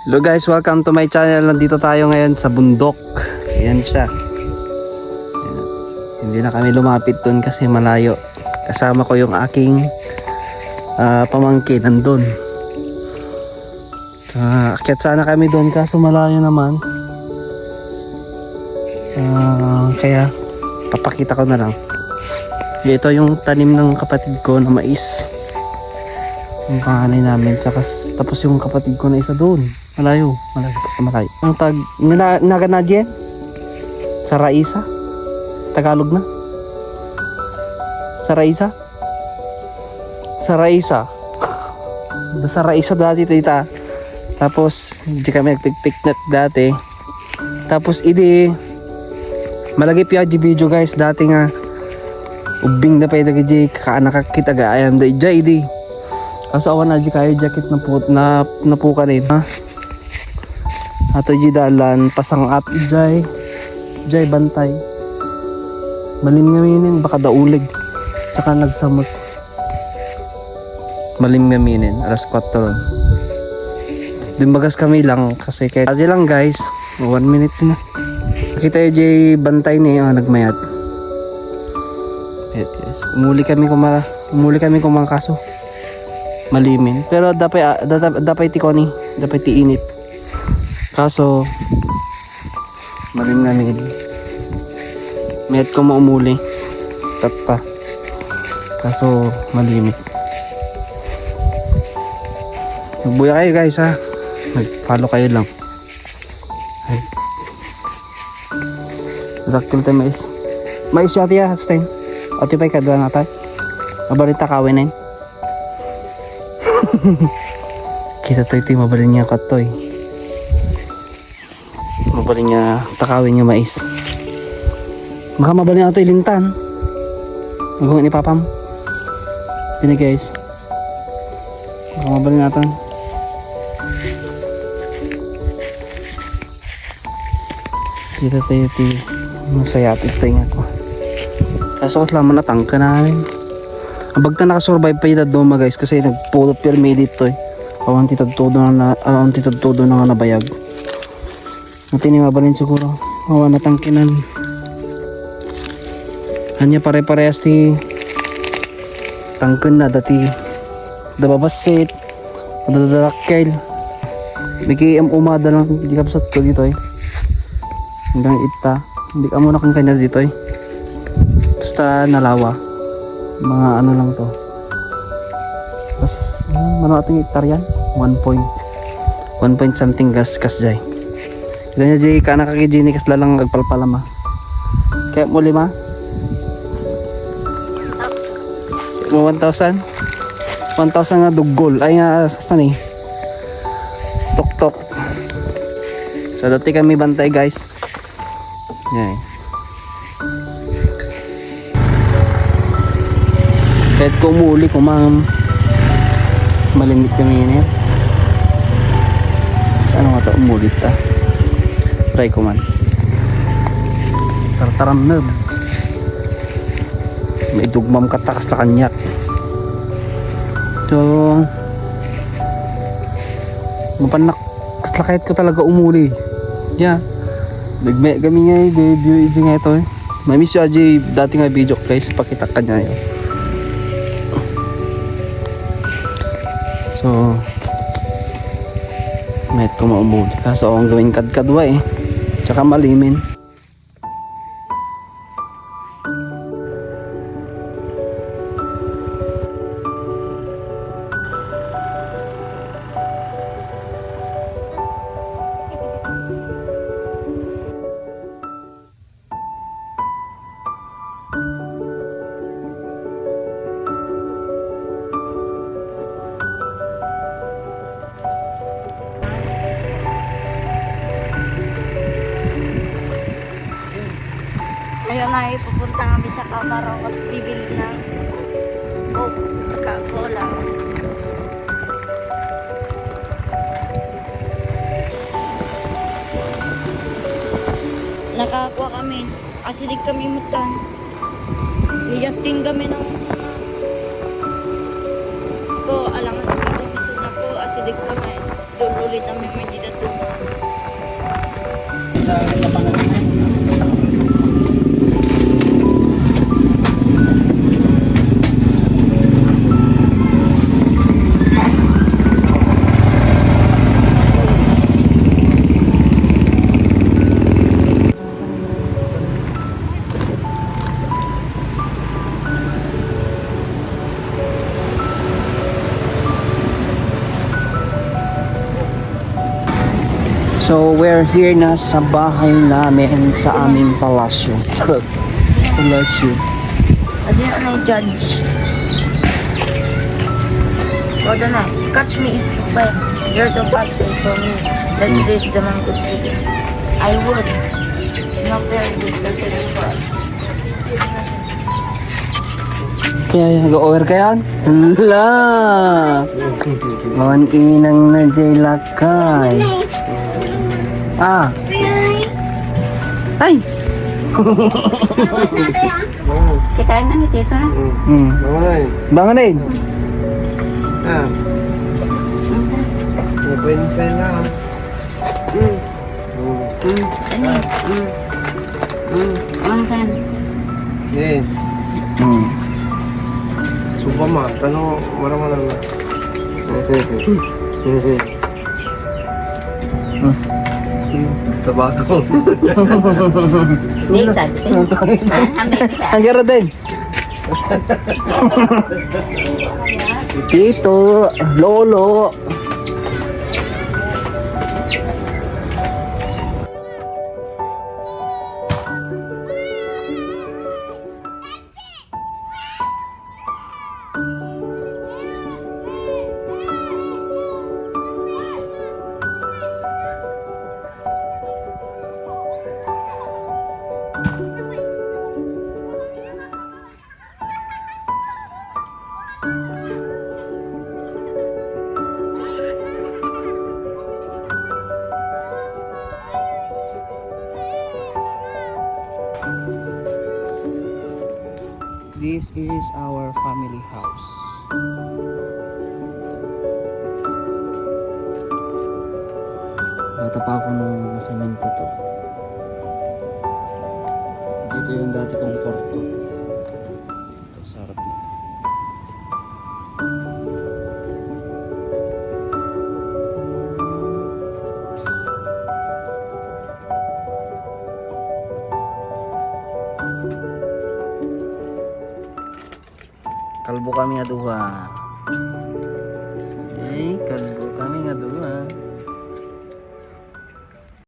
Hello guys, welcome to my channel. Nandito tayo ngayon sa bundok. Ayan siya. Ayan. Hindi na kami lumapit dun kasi malayo. Kasama ko yung aking pamangkin nandun. Akyat sana kami dun kaso malayo naman. Kaya papakita ko na lang. Ito yung tanim ng kapatid ko na mais. Yung panganay namin. Tapos yung kapatid ko na isa doon. Malayo. Basta malayo. Ang tag... Naganadyen? Sa Raisa? Tagalog na? Sa Raisa? Sa Raisa. Sa Raisa dati tita. Tapos di kami nagpik-piknap dati. Tapos malagip yung video guys. Dati nga ubing na pa yung nag-jay. Nakakita ayam da ijay di. Kaso awan na di kayo jacket na napukanin ha. Ato di dalan pasangat ijay bantay. Malim ngaminin baka daulig. Saka nagsamot. Malim ngaminin alas 4. Dimbagas kami lang kasi kahit adi lang guys. 1 minute na. Kita ijay bantay niya nagmayat. Yes. Umuli kami kung mga kaso. Malimin pero dapat tikoni dapat tiinit kaso malim namin met ko maumuli tata kaso malimit. Magbuya kayo guys ha, mag-follow kayo lang. Ay zakil tayo mais yung ati ya hastain ati pa'y kadwa natin mabalita kawin na kita to ito mabalin niya katoy mabalin niya takawin niya mais maka mabalin nato ilintan magawin ni papam ito na guys maka mabalin natin kita to ito masayat ito nga ko kaso kaslaman na tangka namin abagta nakasurvive pa yung doma guys kasi nagpulot permi dito awan titad todo na nga nabayag natin mabalin siguro awan natangkinan hanya pare-parehas ti tangkin na dati dababasit dadadakkel biki umada lang di kapsat ko dito hanggang ita hindi ka muna kang kanya dito basta nalawa mga ano lang to tapos ano ating hektaryan 1 point something gas jay kita niya jay ka nakakijini kas lalang agpalpalama kaya mo 5 mo 1,000 nga duggol ay nga kasta ni tok so dati kami bantay guys yan kahit kumuli malimit kami yun saan nga ito umulit ta try ko man tartaram nerve may dugmam katakas na kanyak so mapanak kaslakayat ko talaga umuli yeah nagme kami nga video nga ito may miss yung aji dati nga video guys pakita ka niya yun. So met ko maumuli kaso akong gawin kadkadwa tsaka malimin Ngayon ay pupunta kami sa Kamarong at bibili ng Coca-Cola. Nakakuha kami. Asidig kami mutan. Ni Justin kami ng ko alangan kami miso na ko asidig kami. doon ulit kami may dito to. So, we're here na sa bahay namin sa aming palasyo. Palasyo. Adi na judge. Hold on na. Catch me if you find. You're the fast way for me. Let's raise the man good food. I would. No fair this the for. Kaya, go-over ka yan? Hala! Mawan inang na jay lakay. Ah! Ay! Kita na ni Tita. Banganin! Ah. Open lang. Ano? Ano kan? Eh, sumpah mah, kano marah-marah lah. Tabako. Nita. Ang garo din! Tito! Lolo! This is our family house. Bata pa ako nung semento to. Dito yung dati kong kwarto. Ito, sa harap nito. Kalbo kami nga duha.